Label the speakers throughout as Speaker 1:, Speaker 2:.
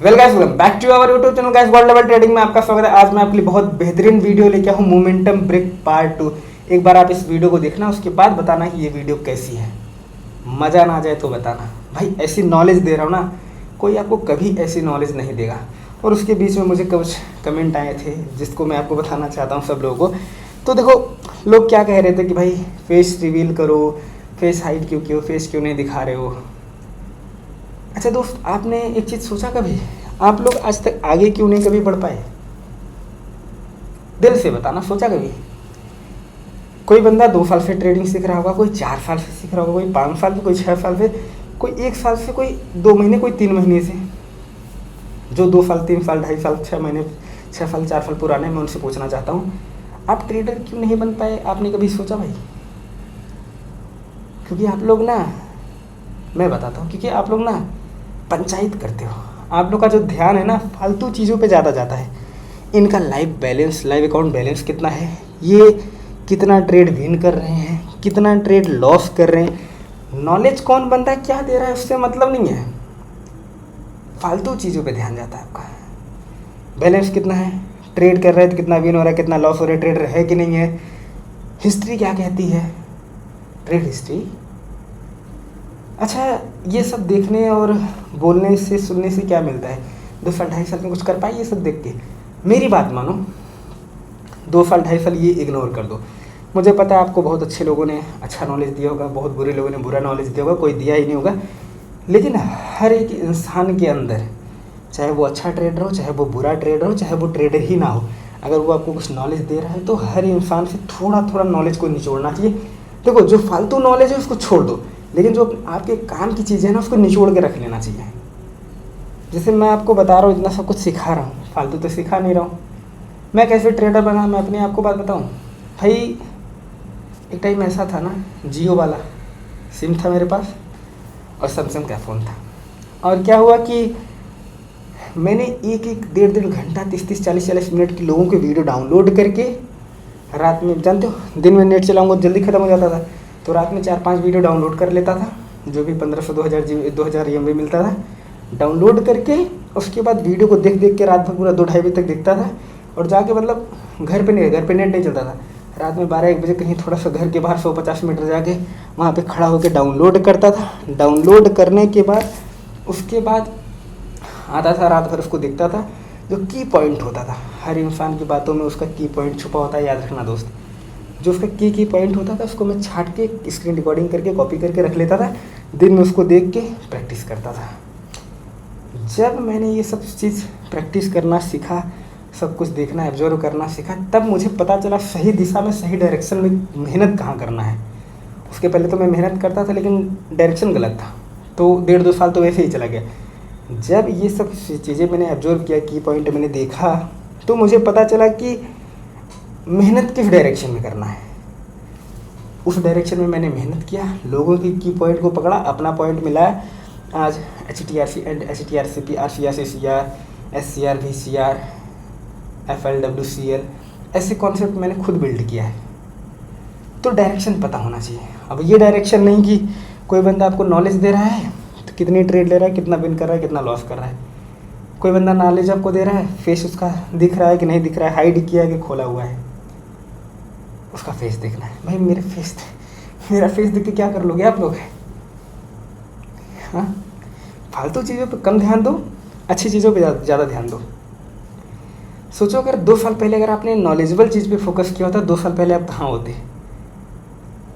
Speaker 1: Well guys, welcome back to our YouTube channel guys, world level trading में आपका स्वागत है। आज मैं आपके लिए बहुत बेहतरीन वीडियो लेके आया हूँ, मोमेंटम ब्रेक पार्ट 2। एक बार आप इस वीडियो को देखना, उसके बाद बताना कि ये वीडियो कैसी है। मज़ा ना आ जाए तो बताना भाई, ऐसी नॉलेज दे रहा हूँ ना, कोई आपको कभी ऐसी नॉलेज नहीं देगा। और उसके बीच में मुझे कुछ कमेंट आए थे जिसको मैं आपको बताना चाहता हूँ सब लोगों को। तो देखो, लोग क्या कह रहे थे कि भाई फेस रिवील करो, फेस हाइड क्यों फेस क्यों नहीं दिखा रहे हो। अच्छा दोस्त, आपने एक चीज़ सोचा कभी, आप लोग आज तक आगे क्यों नहीं कभी बढ़ पाए? दिल से बताना, सोचा कभी? कोई बंदा 2 साल से ट्रेडिंग सीख रहा होगा, कोई 4 साल से सीख रहा होगा, कोई 5 साल से, कोई 6 साल से, कोई 1 साल से, कोई 2 महीने, कोई 3 महीने से। जो 2 साल, 3 साल, 2.5 साल, 6 महीने, 6 साल, 4 साल पुराने, मैं उनसे पूछना चाहता हूँ, आप ट्रेडर क्यों नहीं बन पाए? आपने कभी सोचा भाई? क्योंकि आप लोग ना, मैं बताता हूँ, क्योंकि आप लोग ना पंचायत करते हो। आप लोग का जो ध्यान है ना, फालतू चीज़ों पे ज़्यादा जाता है। इनका live balance, live account balance कितना है, ये कितना ट्रेड विन कर रहे हैं, कितना ट्रेड लॉस कर रहे हैं। नॉलेज कौन बंदा है, क्या दे रहा है, उससे मतलब नहीं है। फालतू चीज़ों पे ध्यान जाता है आपका। बैलेंस कितना है, ट्रेड कर रहे हैं तो कितना विन हो रहा है, कितना लॉस हो रहा है, ट्रेडर है कि नहीं है, हिस्ट्री क्या कहती है, ट्रेड हिस्ट्री। अच्छा, ये सब देखने और बोलने से, सुनने से क्या मिलता है? 2 साल 2.5 साल में कुछ कर पाए ये सब देख के? मेरी बात मानो, 2 साल 2.5 साल ये इग्नोर कर दो। मुझे पता है आपको बहुत अच्छे लोगों ने अच्छा नॉलेज दिया होगा, बहुत बुरे लोगों ने बुरा नॉलेज दिया होगा, कोई दिया ही नहीं होगा। लेकिन हर एक इंसान के अंदर, चाहे वो अच्छा ट्रेडर हो, चाहे वो बुरा ट्रेडर हो, चाहे वो ट्रेडर ही ना हो, अगर वो आपको कुछ नॉलेज दे रहा है तो हर इंसान से थोड़ा थोड़ा नॉलेज को निचोड़ना चाहिए। देखो, जो फालतू नॉलेज है उसको छोड़ दो, लेकिन जो आपके काम की चीज़ें हैं ना, उसको निचोड़ के रख लेना चाहिए। जैसे मैं आपको बता रहा हूँ, इतना सब कुछ सिखा रहा हूँ, फालतू तो सिखा नहीं रहा हूँ। मैं कैसे ट्रेडर बना, मैं अपने आप को बात बताऊँ भाई। एक टाइम ऐसा था ना, जियो वाला सिम था मेरे पास और सैमसंग का फ़ोन था। और क्या हुआ कि मैंने एक 1.5 घंटा, 30 40 मिनट की लोगों के वीडियो डाउनलोड करके, रात में, जानते हो दिन में नेट चलाऊँगा जल्दी ख़त्म हो जाता था, तो रात में 4-5 वीडियो डाउनलोड कर लेता था, जो भी 1500 2000 MB मिलता था। डाउनलोड करके उसके बाद वीडियो को देख देख के रात भर पूरा 2-2.5 बजे तक देखता था। और जाके मतलब घर पे नेट नहीं चलता था। रात में 12-1 बजे कहीं थोड़ा सा घर के बाहर 150 मीटर जाके वहाँ पे खड़ा होकर डाउनलोड करता था। डाउनलोड करने के बाद उसके बाद आता था, रात भर उसको देखता था। जो की पॉइंट होता था, हर इंसान की बातों में उसका की पॉइंट छुपा होता है, याद रखना दोस्त। जो उसका की पॉइंट होता था उसको मैं छाट के स्क्रीन रिकॉर्डिंग करके कॉपी करके रख लेता था। दिन में उसको देख के प्रैक्टिस करता था। जब मैंने ये सब चीज़ प्रैक्टिस करना सीखा, सब कुछ देखना, ऑब्जर्व करना सीखा, तब मुझे पता चला सही दिशा में, सही डायरेक्शन में मेहनत कहाँ करना है। उसके पहले तो मैं मेहनत करता था लेकिन डायरेक्शन गलत था, तो 1.5-2 साल तो वैसे ही चला गया। जब ये सब चीज़ें मैंने ऑब्जर्व किया, की पॉइंट मैंने देखा, तो मुझे पता चला कि मेहनत किस डायरेक्शन में करना है। उस डायरेक्शन में मैंने मेहनत किया, लोगों की पॉइंट को पकड़ा, अपना पॉइंट मिलाया। आज HTRC and HTRCP, RCR, SCR, VCR, FLWCL, ऐसे कॉन्सेप्ट मैंने खुद बिल्ड किया है। तो डायरेक्शन पता होना चाहिए। अब ये डायरेक्शन नहीं कि कोई बंदा आपको नॉलेज दे रहा है तो कितनी ट्रेड ले रहा है, कितना विन कर रहा है, कितना लॉस कर रहा है। कोई बंदा नॉलेज आपको दे रहा है, फेस उसका दिख रहा है कि नहीं दिख रहा है, हाइड किया है कि खोला हुआ है, उसका फेस देखना है। भाई मेरा फेस देख के क्या कर लोगे आप लोग? हाँ, फालतू चीज़ों पे कम ध्यान दो, अच्छी चीज़ों पे ज़्यादा ध्यान दो। सोचो, अगर 2 साल पहले अगर आपने नॉलेजेबल चीज़ पे फोकस किया होता, 2 साल पहले आप कहाँ होते?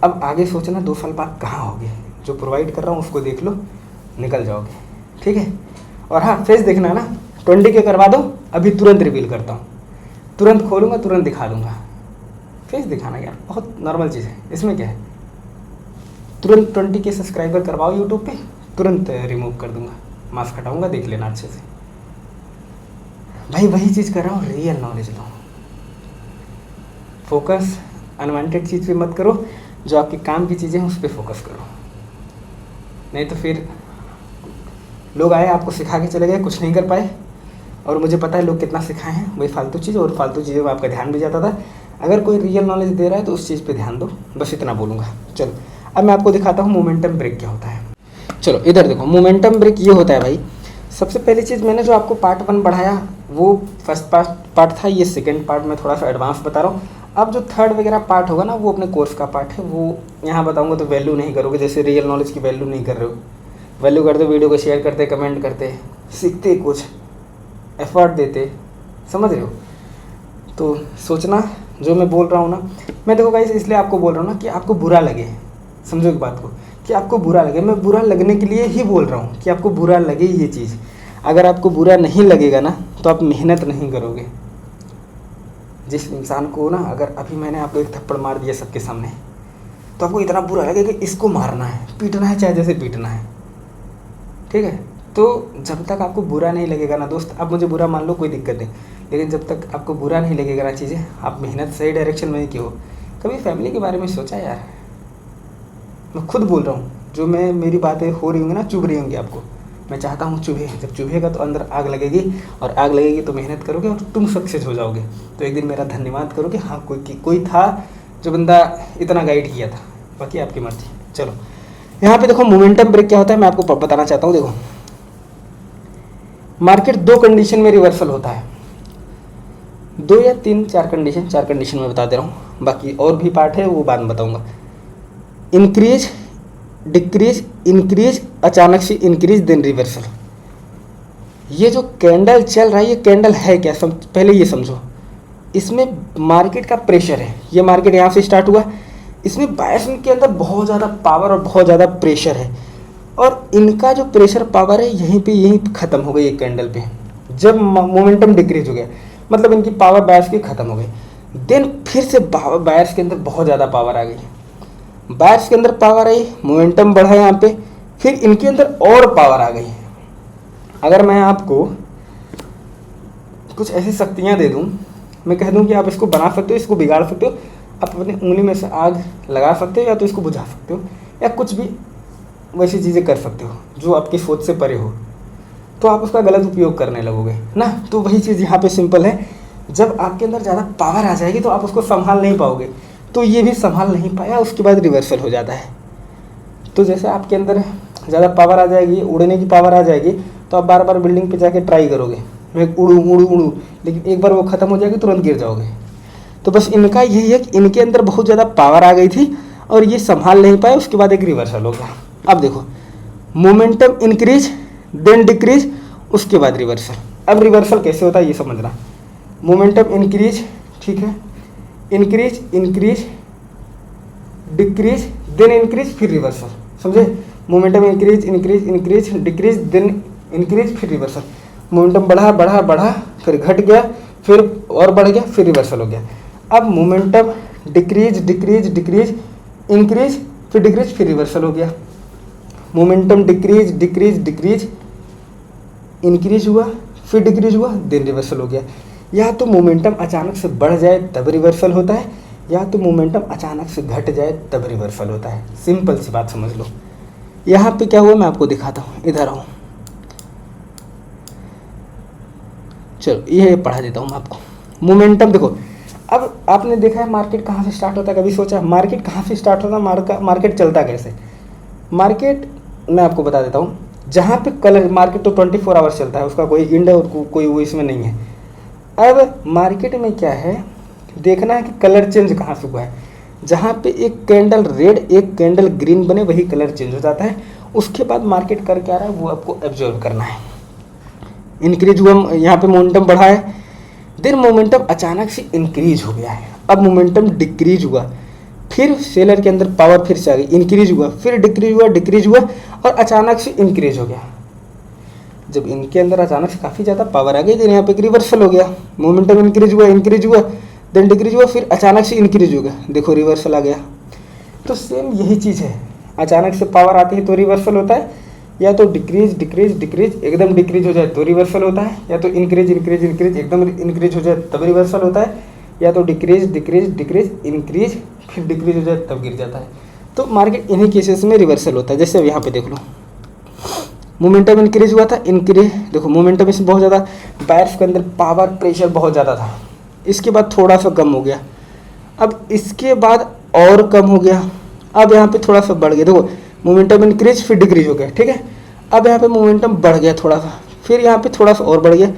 Speaker 1: अब आगे सोचना 2 साल बाद कहाँ होगे। जो प्रोवाइड कर रहा हूँ उसको देख लो, निकल जाओगे, ठीक है। और हाँ, फेस देखना है ना, 20K करवा दो, अभी तुरंत रिवील करता हूँ, तुरंत खोलूँगा, तुरंत दिखा दूँगा। फेस दिखाना क्या, बहुत नॉर्मल चीज़ है, इसमें क्या है। तुरंत 20K सब्सक्राइबर करवाओ यूट्यूब पे, तुरंत रिमूव कर दूंगा, मास्क हटाऊंगा, देख लेना अच्छे से। भाई वही चीज़ कर रहा हूँ, रियल नॉलेज लो। फोकस अनवांटेड चीज़ पे मत करो, जो आपके काम की चीज़ें हैं उस पर फोकस करो। नहीं तो फिर लोग आए, आपको सिखा के चले गए, कुछ नहीं कर पाए। और मुझे पता है लोग कितना सिखाए हैं, वही फालतू चीज़, और फालतू चीज़ों में आपका ध्यान भी जाता था। अगर कोई रियल नॉलेज दे रहा है तो उस चीज़ पे ध्यान दो, बस इतना बोलूँगा। चलो अब मैं आपको दिखाता हूँ मोमेंटम ब्रेक क्या होता है। चलो इधर देखो, मोमेंटम ब्रेक ये होता है भाई, सबसे पहली चीज़ मैंने जो आपको पार्ट 1 पढ़ाया वो फर्स्ट पार्ट था, ये सेकंड पार्ट में थोड़ा सा एडवांस बता रहा हूँ। अब जो थर्ड वगैरह पार्ट होगा ना वो अपने कोर्स का पार्ट है, वो यहाँ बताऊँगा तो वैल्यू नहीं करोगे, जैसे रियल नॉलेज की वैल्यू नहीं कर रहे हो। वैल्यू करते वीडियो को शेयर करते, कमेंट करते, सीखते कुछ, एफर्ट देते, समझ रहे हो। तो सोचना जो मैं बोल रहा हूँ ना, मैं देखो गाइस इसलिए आपको बोल रहा हूँ ना कि आपको बुरा लगे, समझो एक बात को कि आपको बुरा लगे। मैं बुरा लगने के लिए ही बोल रहा हूँ कि आपको बुरा लगे ये चीज़। अगर आपको बुरा नहीं लगेगा ना तो आप मेहनत नहीं करोगे। जिस इंसान को ना, अगर अभी मैंने आपको एक थप्पड़ मार दिया सबके सामने तो आपको इतना बुरा लगे कि इसको मारना है, पीटना है, चाहे जैसे पीटना है, ठीक है। तो जब तक आपको बुरा नहीं लगेगा ना दोस्त, आप मुझे बुरा मान लो कोई दिक्कत नहीं, लेकिन जब तक आपको बुरा नहीं लगेगा ना चीज़ें, आप मेहनत सही डायरेक्शन में ही की हो। कभी फैमिली के बारे में सोचा यार? मैं खुद बोल रहा हूँ, जो मैं मेरी बातें हो रही होंगी ना, चुभ रही होंगी आपको, मैं चाहता हूँ चुभे। जब चुभेगा तो अंदर आग लगेगी, और आग लगेगी तो मेहनत करोगे और तुम सक्सेस हो जाओगे। तो एक दिन मेरा धन्यवाद करोगे, हाँ कोई था जो बंदा इतना गाइड किया था। बाकी आपकी मर्जी। चलो यहाँ पे देखो मोमेंटम ब्रेक क्या होता है मैं आपको बताना चाहता हूँ। देखो मार्केट 2 कंडीशन में रिवर्सल होता है, 2 या 3 4 कंडीशन में बता दे रहा हूँ, बाकी और भी पार्ट है वो बाद में बताऊँगा। इंक्रीज, डिक्रीज, इंक्रीज, अचानक से इंक्रीज, देन रिवर्सल। ये जो कैंडल चल रहा है ये कैंडल है क्या, पहले ये समझो। इसमें मार्केट का प्रेशर है, ये मार्केट यहाँ से स्टार्ट हुआ, इसमें बायर्स के अंदर बहुत ज़्यादा पावर और बहुत ज़्यादा प्रेशर है, और इनका जो प्रेशर पावर है यहीं ख़त्म हो गई एक कैंडल पे। जब मोमेंटम डिक्रीज हो गया मतलब इनकी पावर बायर्स की ख़त्म हो गई, देन फिर से बायर्स के अंदर बहुत ज़्यादा पावर आ गई। बायर्स के अंदर पावर आई, मोमेंटम बढ़ा यहाँ पे, फिर इनके अंदर और पावर आ गई। अगर मैं आपको कुछ ऐसी शक्तियाँ दे दूँ, मैं कह दूँ कि आप इसको बना सकते हो, इसको बिगाड़ सकते हो, आप अपनी उंगली में से आग लगा सकते हो, या तो इसको बुझा सकते हो, या कुछ भी वैसी चीज़ें कर सकते हो जो आपकी सोच से परे हो, तो आप उसका गलत उपयोग करने लगोगे ना। तो वही चीज़ यहाँ पे सिंपल है, जब आपके अंदर ज़्यादा पावर आ जाएगी तो आप उसको संभाल नहीं पाओगे। तो ये भी संभाल नहीं पाया, उसके बाद रिवर्सल हो जाता है। तो जैसे आपके अंदर ज़्यादा पावर आ जाएगी, उड़ने की पावर आ जाएगी, तो आप बार बार बिल्डिंग पे जाके ट्राई करोगे, मैं उड़ूँ, लेकिन एक बार वो ख़त्म हो जाएगी तुरंत गिर जाओगे। तो बस इनका यही है कि इनके अंदर बहुत ज़्यादा पावर आ गई थी और ये संभाल नहीं पाए, उसके बाद एक रिवर्सल हो गया। अब देखो मोमेंटम इंक्रीज देन डिक्रीज, उसके बाद रिवर्सल। अब रिवर्सल कैसे होता है ये समझना। मोमेंटम इंक्रीज, ठीक है, increase increase decrease then increase, फिर रिवर्सल, समझे। Momentum increase increase increase decrease then increase, फिर रिवर्सल। मोमेंटम बढ़ा बढ़ा बढ़ा, फिर घट गया, फिर और बढ़ गया, फिर रिवर्सल हो गया। अब momentum decrease decrease decrease increase, फिर डिक्रीज, फिर रिवर्सल हो गया। Momentum decrease decrease decrease increase हुआ, फिर डिक्रीज हुआ, देन रिवर्सल हो गया। या तो मोमेंटम अचानक से बढ़ जाए तब रिवर्सल होता है, या तो मोमेंटम अचानक से घट जाए तब रिवर्सल होता है। सिंपल सी बात समझ लो। यहाँ पे क्या हुआ मैं आपको दिखाता हूँ, इधर आओ, चलो ये पढ़ा देता हूँ मैं आपको। मोमेंटम देखो, अब आपने देखा है मार्केट कहाँ से स्टार्ट होता है, कभी सोचा मार्केट कहाँ से स्टार्ट होता है, मार्केट चलता कैसे। मार्केट मैं आपको बता देता हूँ, जहाँ पे कलर, मार्केट तो 24 आवर्स चलता है, उसका कोई इंड और कोई वो इसमें नहीं है। अब मार्केट में क्या है, देखना है कि कलर चेंज कहाँ से हुआ है। जहाँ पे एक कैंडल रेड एक कैंडल ग्रीन बने वही कलर चेंज हो जाता है। उसके बाद मार्केट कर क्या रहा है वो आपको ऑब्जर्व करना है। इंक्रीज हुआ, यहाँ पे मोमेंटम बढ़ा है, देन मोमेंटम अचानक से इंक्रीज हो गया है। अब मोमेंटम डिक्रीज हुआ, फिर सेलर के अंदर पावर फिर से आ गई, इंक्रीज हुआ, फिर डिक्रीज हुआ और अचानक से इंक्रीज हो गया। जब इनके अंदर अचानक से काफ़ी ज़्यादा पावर आ गई, देन यहाँ पे एक रिवर्सल हो गया। मोमेंटम इंक्रीज हुआ देन डिक्रीज हुआ, फिर अचानक से इंक्रीज हो गया, देखो रिवर्सल आ गया। तो सेम यही चीज़ है, अचानक से पावर आती है तो रिवर्सल होता है, या तो डिक्रीज एकदम डिक्रीज हो जाए तो रिवर्सल होता है, या तो इंक्रीज एकदम इंक्रीज हो जाए तब रिवर्सल होता है, या तो डिक्रीज इंक्रीज फिर डिक्रीज हो जाए तब गिर जाता है। तो मार्केट इन्हीं केसेस में रिवर्सल होता है। जैसे अब यहाँ पे देख लो, मोमेंटम इंक्रीज हुआ था, इंक्रीज देखो मोमेंटम इसमें बहुत ज़्यादा, बायर्स के अंदर पावर प्रेशर बहुत ज़्यादा था, इसके बाद थोड़ा सा कम हो गया, अब इसके बाद और कम हो गया, अब यहाँ पे थोड़ा सा बढ़ गया। देखो मोमेंटम इंक्रीज फिर डिक्रीज हो गया, ठीक है। अब यहाँ पे मोमेंटम बढ़ गया थोड़ा सा, फिर यहाँ पे थोड़ा सा और बढ़ गया,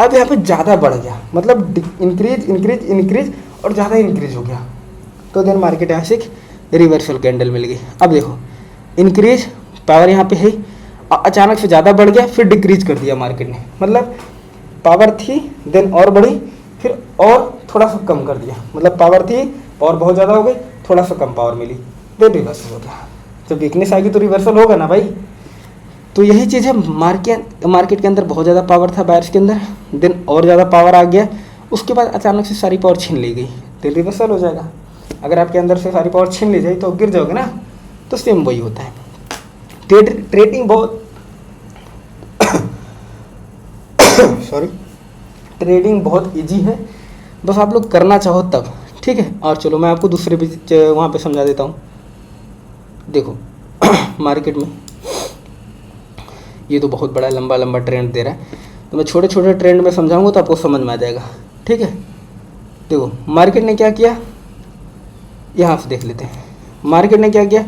Speaker 1: अब यहाँ पे ज़्यादा बढ़ गया, मतलब इंक्रीज इंक्रीज इंक्रीज और ज़्यादा इंक्रीज हो गया। तो देन मार्केट यहाँ से एक रिवर्सल कैंडल मिल गई। अब देखो इंक्रीज पावर यहाँ पे है, अचानक से ज़्यादा बढ़ गया, फिर डिक्रीज कर दिया मार्केट ने, मतलब पावर थी देन और बढ़ी, फिर और थोड़ा सा कम कर दिया, मतलब पावर थी पावर बहुत ज़्यादा हो गई, थोड़ा सा कम पावर मिली, देन रिवर्सल हो गया। जब वीकनेस आएगी तो रिवर्सल होगा ना भाई। तो यही चीज़ है, मार्केट के अंदर बहुत ज़्यादा पावर था बायर्स के अंदर, देन और ज़्यादा पावर आ गया, उसके बाद अचानक से सारी पावर छीन ली गई, तो रिवर्सल हो जाएगा। अगर आपके अंदर से सारी पावर छीन ली जाए तो गिर जाओगे ना, तो सेम वही होता है। ट्रेडिंग बहुत सॉरी ट्रेडिंग बहुत इजी है, बस आप लोग करना चाहो तब, ठीक है। और चलो मैं आपको दूसरे भी वहाँ पे समझा देता हूँ। देखो मार्केट में ये तो बहुत बड़ा लंबा लंबा ट्रेंड दे रहा है, तो मैं छोटे छोटे ट्रेंड में समझाऊंगा तो आपको समझ में आ जाएगा, ठीक है। देखो मार्केट ने क्या किया, यहाँ से देख लेते हैं। मार्केट ने क्या किया,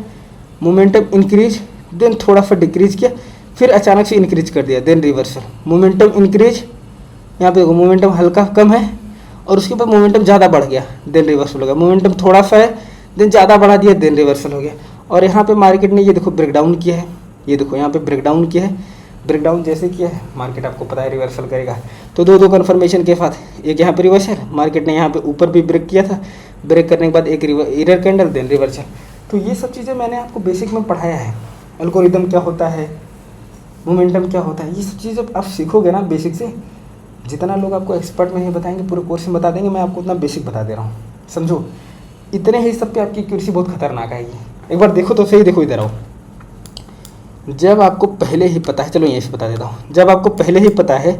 Speaker 1: मोमेंटम इंक्रीज देन थोड़ा सा डिक्रीज किया, फिर अचानक से इंक्रीज कर दिया, देन रिवर्सल। मोमेंटम इंक्रीज, यहाँ पे देखो मोमेंटम हल्का कम है और उसके बाद मोमेंटम ज़्यादा बढ़ गया, देन रिवर्सल हो गया। मोमेंटम थोड़ा सा है देन ज़्यादा बढ़ा दिया, देन रिवर्सल हो गया। और यहाँ पे मार्केट ने ये देखो ब्रेकडाउन किया है, ये देखो यहाँ पे ब्रेकडाउन किया है। ब्रेकडाउन जैसे किया है मार्केट आपको पता है रिवर्सल करेगा, तो दो कन्फर्मेशन के साथ एक यहाँ पे रिवर्सल, मार्केट ने यहाँ पे ऊपर भी ब्रेक किया था, ब्रेक करने के बाद एक एरर कैंडल देन रिवर्सल। तो ये सब चीज़ें मैंने आपको बेसिक में पढ़ाया है, एल्गोरिदम क्या होता है, मोमेंटम क्या होता है, ये सब चीज़ आप सीखोगे ना बेसिक से। जितना लोग आपको एक्सपर्ट में ही बताएंगे, पूरे कोर्स में बता देंगे, मैं आपको उतना बेसिक बता दे रहा हूँ, समझो। इतने ही सब पे आपकी एक्यूरेसी बहुत खतरनाक आएगी। एक बार देखो तो सही, देखो इधर आओ। जब आपको पहले ही पता है, चलो यहीं से बता देता हूँ, जब आपको पहले ही पता है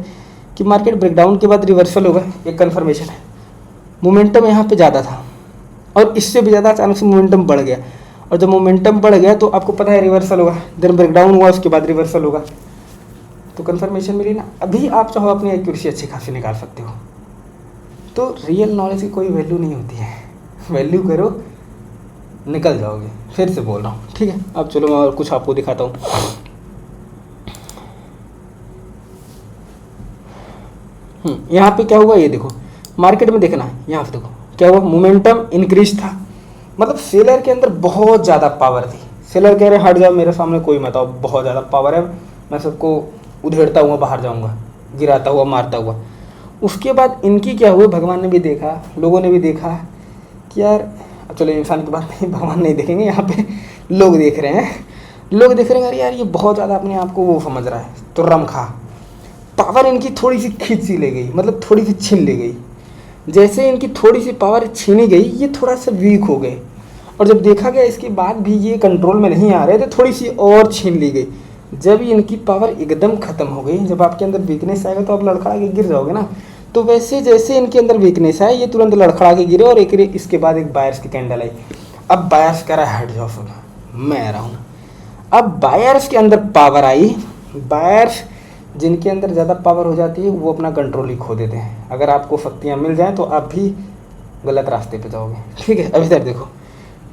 Speaker 1: कि मार्केट ब्रेकडाउन के बाद रिवर्सल होगा, एक कन्फर्मेशन है, मोमेंटम यहाँ पे ज़्यादा था और इससे भी ज़्यादा अचानक से मोमेंटम बढ़ गया, और जब मोमेंटम बढ़ गया तो आपको पता है रिवर्सल होगा, देन ब्रेकडाउन हुआ, उसके बाद रिवर्सल होगा, तो कन्फर्मेशन मिली ना। अभी आप चाहो अपनी एक्यूरेसी अच्छी खासी निकाल सकते हो। तो रियल नॉलेज की कोई वैल्यू नहीं होती है, वैल्यू करो निकल जाओगे। फिर से बोल रहा हूँ, ठीक है। अब चलो मैं और कुछ आपको दिखाता हूँ। यहाँ पे क्या हुआ ये देखो, मार्केट में देखना, यहाँ पे देखो क्या हुआ, मोमेंटम इंक्रीज था, मतलब सेलर के अंदर बहुत ज़्यादा पावर थी। सेलर कह रहे हट जाओ मेरे सामने, कोई मत आओ, बहुत ज़्यादा पावर है, मैं सबको उधेड़ता हुआ बाहर जाऊँगा, गिराता हुआ मारता हुआ। उसके बाद इनकी क्या हुआ, भगवान ने भी देखा, लोगों ने भी देखा कि यार, चलो इंसान की बात नहीं, भगवान नहीं देखेंगे, यहाँ पे लोग देख रहे हैं, लोग देख रहे हैं, अरे यार ये बहुत ज़्यादा अपने आप को वो समझ रहा है, तो रमखा पावर इनकी थोड़ी सी खींच सी ले गई, मतलब थोड़ी सी छीन ली गई। जैसे इनकी थोड़ी सी पावर छीनी गई, ये थोड़ा सा वीक हो गए, और जब देखा गया इसके बाद भी ये कंट्रोल में नहीं आ रहे, तो थोड़ी सी और छीन ली गई। जब इनकी पावर एकदम ख़त्म हो गई, जब आपके अंदर वीकनेस आएगा तो आप लड़खड़ा के गिर जाओगे ना, तो वैसे जैसे इनके अंदर वीकनेस है, ये तुरंत लड़खड़ा के गिरे, और एक इसके बाद एक बायर्स की कैंडल आई। अब बायर्स कह रहा है हट जाओ, सुन मैं आ रहा हूँ। अब बायर्स के अंदर पावर आई, बायर्स जिनके अंदर ज़्यादा पावर हो जाती है वो अपना कंट्रोल ही खो देते हैं। अगर आपको शक्तियाँ मिल जाएँ तो आप भी गलत रास्ते पे जाओगे, ठीक है। अब इधर देखो,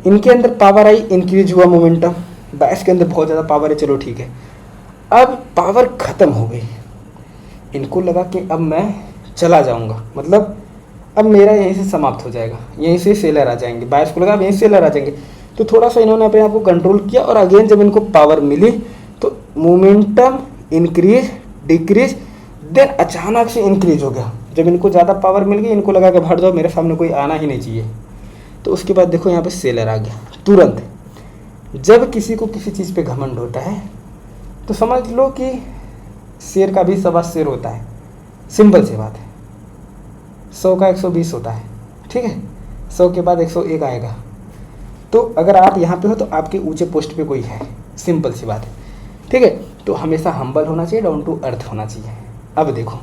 Speaker 1: इनके अंदर पावर आई, इंक्रीज हुआ मोमेंटम, बायर्स के अंदर बहुत ज़्यादा पावर है, चलो ठीक है। अब पावर ख़त्म हो गई, इनको लगा कि अब मैं चला जाऊंगा, मतलब अब मेरा यहीं से समाप्त हो जाएगा, यहीं से सेलर आ जाएंगे, बायर्स को लगा अब यहीं से सेलर आ जाएंगे, तो थोड़ा सा इन्होंने अपने आप को कंट्रोल किया, और अगेन जब इनको पावर मिली तो मोमेंटम इंक्रीज डिक्रीज, देन अचानक से इंक्रीज हो गया। जब इनको ज़्यादा पावर मिल गई, इनको लगा कि हट जाओ मेरे सामने कोई आना ही नहीं चाहिए, तो उसके बाद देखो यहाँ पे सेलर आ गया तुरंत। जब किसी को किसी चीज़ पे घमंड होता है तो समझ लो कि शेर का भी सवा शेर होता है, सिंपल सी बात है। 100 का 120 होता है, ठीक है, 100 के बाद 101 आएगा। तो अगर आप यहाँ पे हो तो आपके ऊंचे पोस्ट पे कोई है, सिंपल सी बात है, ठीक है। तो हमेशा हम्बल होना चाहिए, डाउन टू अर्थ होना चाहिए। अब देखो,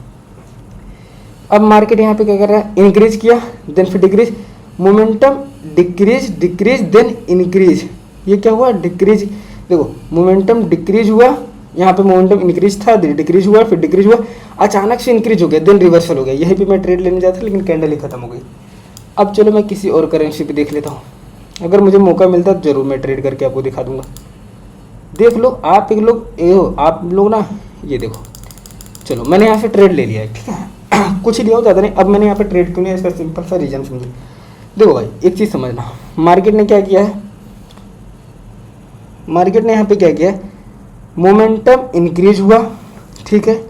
Speaker 1: अब मार्केट यहाँ पे क्या कर रहा है, इंक्रीज किया देन फिर decrease, momentum decrease decrease then increase. ये क्या हुआ, डिक्रीज, देखो मोमेंटम डिक्रीज हुआ, यहाँ पे मोमेंटम इंक्रीज था, डिक्रीज हुआ, फिर डिक्रीज हुआ, अचानक से इंक्रीज हो गया, देन रिवर्सल हो गया। यहीं पे मैं ट्रेड लेने जाता था लेकिन कैंडल ही खत्म हो गई। अब चलो मैं किसी और करेंसी पे देख लेता हूँ, अगर मुझे मौका मिलता तो जरूर मैं ट्रेड करके आपको दिखा दूंगा। देख लो आप लोग ना, ये देखो चलो मैंने यहाँ से ट्रेड ले लिया है, ठीक है। कुछ ही लिया हो, ज़्यादा नहीं। अब मैंने यहाँ पे ट्रेड क्यों लिया, इसका सिंपल सा रीज़न समझिए। देखो भाई एक चीज़ समझना, मार्केट ने क्या किया है, मार्केट ने यहाँ पे क्या किया है, मोमेंटम इंक्रीज हुआ, ठीक है,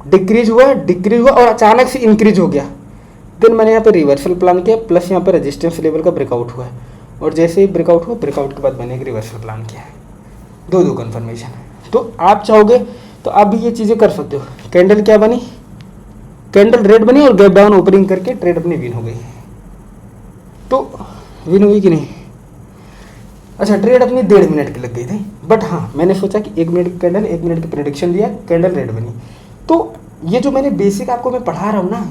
Speaker 1: डिक्रीज हुआ, डिक्रीज हुआ और अचानक से इंक्रीज हो गया। देन मैंने यहाँ पे रिवर्सल प्लान किया, प्लस यहाँ पे रेजिस्टेंस लेवल का ब्रेकआउट हुआ है, और जैसे ही ब्रेकआउट हुआ, ब्रेकआउट के बाद मैंने एक रिवर्सल प्लान किया है। दो कन्फर्मेशन। तो आप चाहोगे तो आप भी ये चीज़ें कर सकते हो। कैंडल क्या बनी, कैंडल रेड बनी और गैप डाउन ओपनिंग करके ट्रेड अपनी विन हो गई। तो विन हुई कि नहीं, अच्छा ट्रेड अपनी 1.5 मिनट की लग गई थी, बट हाँ मैंने सोचा कि 1 मिनट की कैंडल, 1 मिनट की प्रेडिक्शन दिया, कैंडल रेड बनी। तो ये जो मैंने बेसिक आपको मैं पढ़ा रहा हूँ ना,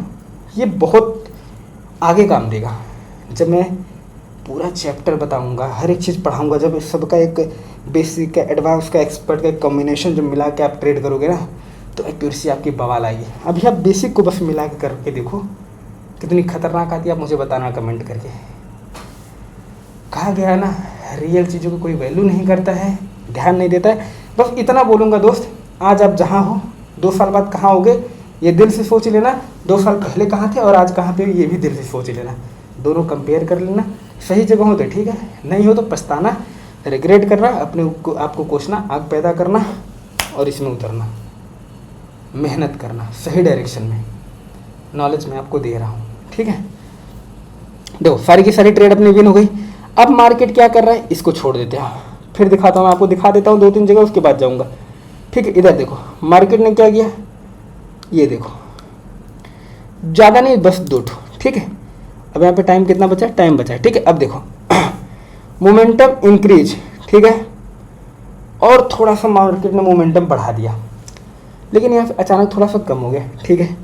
Speaker 1: ये बहुत आगे काम देगा। जब मैं पूरा चैप्टर बताऊंगा, हर एक चीज़ पढ़ाऊंगा, जब इस सबका एक बेसिक का, एडवांस का, एक्सपर्ट का कॉम्बिनेशन जब मिला के आप ट्रेड करोगे ना, तो एक्यूरेसी आपकी बवाल आएगी। अभी आप बेसिक को बस मिला के करके देखो कितनी खतरनाक आती है, आप मुझे बताना कमेंट करके। कहा गया है ना, रियल चीज़ों को कोई वैल्यू नहीं करता है, ध्यान नहीं देता है। बस इतना बोलूँगा दोस्त, आज आप जहाँ हो 2 साल बाद कहाँ होगे ये दिल से सोच लेना, 2 साल पहले कहाँ थे और आज कहाँ पे, ये भी दिल से सोच लेना। दोनों कंपेयर कर लेना, सही जगह हो तो ठीक है, नहीं हो तो पछताना, रिग्रेट करना, अपने को आपको कोसना, आग पैदा करना और इसमें उतरना, मेहनत करना सही डायरेक्शन में। नॉलेज मैं आपको दे रहा हूँ, ठीक है। देखो सारी की सारी ट्रेड अपनी विन हो गई। अब मार्केट क्या कर रहा है, इसको छोड़ देते हैं, फिर दिखाता हूँ, आपको दिखा देता हूँ 2-3 जगह, उसके बाद जाऊँगा, ठीक है। इधर देखो मार्केट ने क्या किया, ये देखो, ज़्यादा नहीं, बस 2 ठो, ठीक है। अब यहाँ पे टाइम कितना बचा, टाइम बचा है, ठीक है। अब देखो मोमेंटम इंक्रीज, ठीक है, और थोड़ा सा मार्केट ने मोमेंटम बढ़ा दिया, लेकिन यहाँ पे अचानक थोड़ा सा कम हो गया, ठीक है।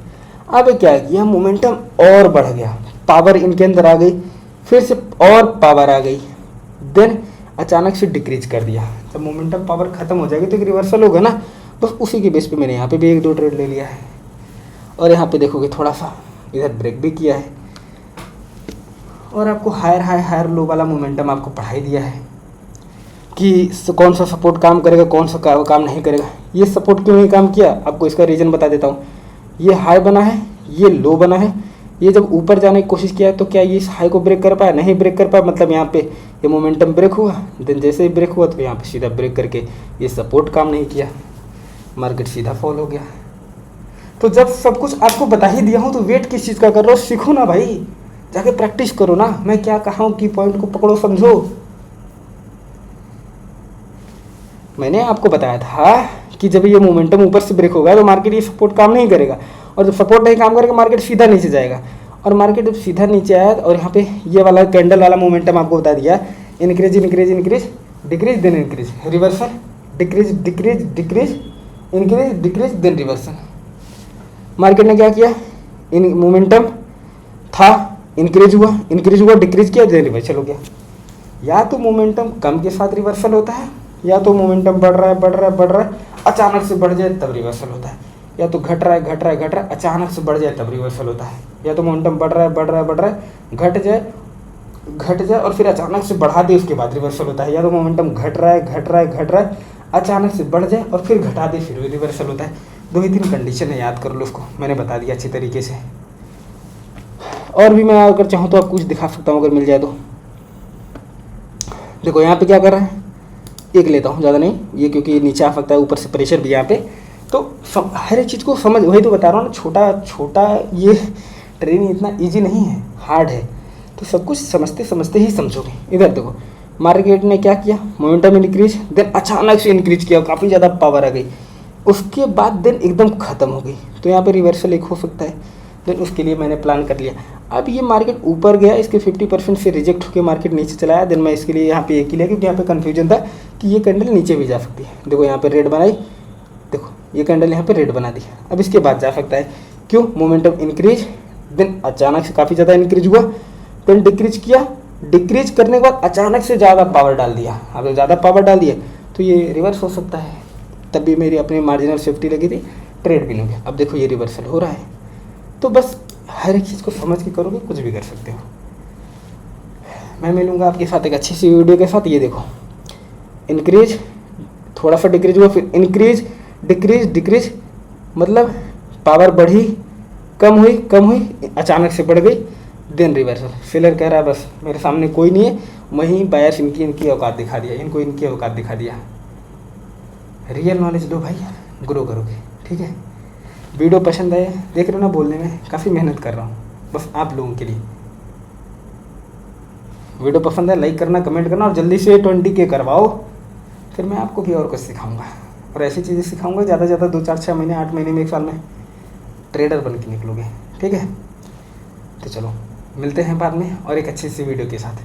Speaker 1: अब क्या किया, मोमेंटम और बढ़ गया, पावर इनके अंदर आ गई, फिर से और पावर आ गई, देन अचानक से डिक्रीज कर दिया। जब मोमेंटम पावर खत्म हो जाएगी तो एक रिवर्सल होगा ना, बस उसी के बेस पे मैंने यहाँ पे भी 1-2 ट्रेड ले लिया है। और यहाँ पे देखोगे थोड़ा सा इधर ब्रेक भी किया है, और आपको हायर हाई हायर लो वाला मोमेंटम आपको पढ़ा ही दिया है कि कौन सा सपोर्ट काम करेगा, कौन सा काम नहीं करेगा। ये सपोर्ट क्यों नहीं काम किया, आपको इसका रीज़न बता देता हूँ। ये हाई बना है, ये लो बना है, ये जब ऊपर जाने की कोशिश किया तो क्या ये इस हाई को ब्रेक कर पाया, नहीं ब्रेक कर पाया, मतलब यहाँ पे ये मोमेंटम ब्रेक हुआ, देन जैसे ही ब्रेक हुआ तो यहाँ पे सीधा ब्रेक करके ये सपोर्ट काम नहीं किया, मार्केट सीधा फॉल हो गया। तो जब सब कुछ आपको बता ही दिया हूँ तो वेट किस चीज़ का कर रहे हो, सीखो ना भाई, जाके प्रैक्टिस करो ना। मैं क्या कहा हूँ कि पॉइंट को पकड़ो, समझो। मैंने आपको बताया था कि जब ये मोमेंटम ऊपर से ब्रेक होगा तो मार्केट ये सपोर्ट काम नहीं करेगा, और जब सपोर्ट नहीं काम करेगा मार्केट सीधा नीचे जाएगा, और मार्केट जब सीधा नीचे आया और यहाँ पे ये वाला कैंडल वाला मोमेंटम आपको बता दिया, increase increase increase decrease then increase, reversal, decrease decrease decrease increase decrease then reversal. Market ने क्या किया, इन मोमेंटम था, इंक्रीज हुआ, डिक्रीज किया, देन रिवर्सल हो गया। या तो मोमेंटम कम के साथ रिवर्सल होता है, या तो मोमेंटम बढ़ रहा है अचानक से बढ़ जाए तब रिवर्सल होता है, या तो घट रहा है अचानक से बढ़ जाए तब रिवर्सल होता है, या तो मोमेंटम बढ़ रहा है घट जाए और फिर अचानक से बढ़ा दे उसके बाद रिवर्सल होता है, या तो मोमेंटम घट रहा है अचानक से बढ़ जाए और फिर घटा दे फिर भी रिवर्सल होता है। 2 ही 3 कंडीशन है, याद कर लो उसको, मैंने बता दिया अच्छी तरीके से। और भी मैं अगर चाहूँ तो आप कुछ दिखा सकता हूँ अगर मिल जाए तो। देखो यहाँ पे क्या कर रहा है, एक लेता हूँ, ज़्यादा नहीं, ये क्योंकि नीचे आ सकता है, ऊपर से प्रेशर भी यहाँ पे, तो हर एक चीज़ को समझ, वही तो बता रहा हूँ ना, छोटा छोटा ये ट्रेनिंग इतना इजी नहीं है, हार्ड है, तो सब कुछ समझते समझते ही समझोगे। इधर देखो मार्केट ने क्या किया, मोमेंटम इंक्रीज, देन अचानक से इंक्रीज किया, काफ़ी ज़्यादा पावर आ गई, उसके बाद देन एकदम ख़त्म हो गई, तो यहाँ पे रिवर्सल एक हो सकता है, देन उसके लिए मैंने प्लान कर लिया। अब ये मार्केट ऊपर गया, इसके 50% से रिजेक्ट होकर मार्केट नीचे चला आया, देन मैं इसके लिए यहाँ पे एक ही लिया क्योंकि यहाँ पे कन्फ्यूजन था कि ये कैंडल नीचे भी जा सकती है। देखो यहाँ पे रेड बनाई, देखो ये कैंडल यहाँ पे रेड बना दी, अब इसके बाद जा सकता है, क्यों, मोमेंटम इंक्रीज, देन अचानक से काफ़ी ज़्यादा इंक्रीज हुआ, देन डिक्रीज किया, डिक्रीज करने के बाद अचानक से ज़्यादा पावर डाल दिया। अब ज़्यादा पावर डाल दिया तो ये रिवर्स हो सकता है, तब भी मेरी अपनी मार्जिनल सेफ्टी लगी थी, ट्रेड भी नहीं गया। अब देखो ये रिवर्सल हो रहा है, तो बस हर एक चीज़ को समझ के करोगे कुछ भी कर सकते हो। मैं मिलूँगा आपके साथ एक अच्छी सी वीडियो के साथ। ये देखो इंक्रीज, थोड़ा सा डिक्रीज हुआ, फिर इंक्रीज डिक्रीज डिक्रीज, मतलब पावर बढ़ी, कम हुई, अचानक से बढ़ गई, देन रिवर्सल। सेलर कह रहा है बस मेरे सामने कोई नहीं है, वहीं बायर्स इनकी औकात दिखा दिया, इनको इनकी औकात दिखा दिया। रियल नॉलेज लो भाई, ग्रो करोगे। ठीक है, वीडियो पसंद आए, देख रहे हो ना, बोलने में काफ़ी मेहनत कर रहा हूँ बस आप लोगों के लिए। वीडियो पसंद है लाइक करना, कमेंट करना, और जल्दी से 20K करवाओ, फिर मैं आपको भी और कुछ सिखाऊंगा, और ऐसी चीज़ें सिखाऊंगा ज़्यादा से ज़्यादा 2 4 6 महीने 8 महीने में 1 साल में ट्रेडर बन के निकलोगे। ठीक है, तो चलो मिलते हैं बाद में और एक अच्छी सी वीडियो के साथ।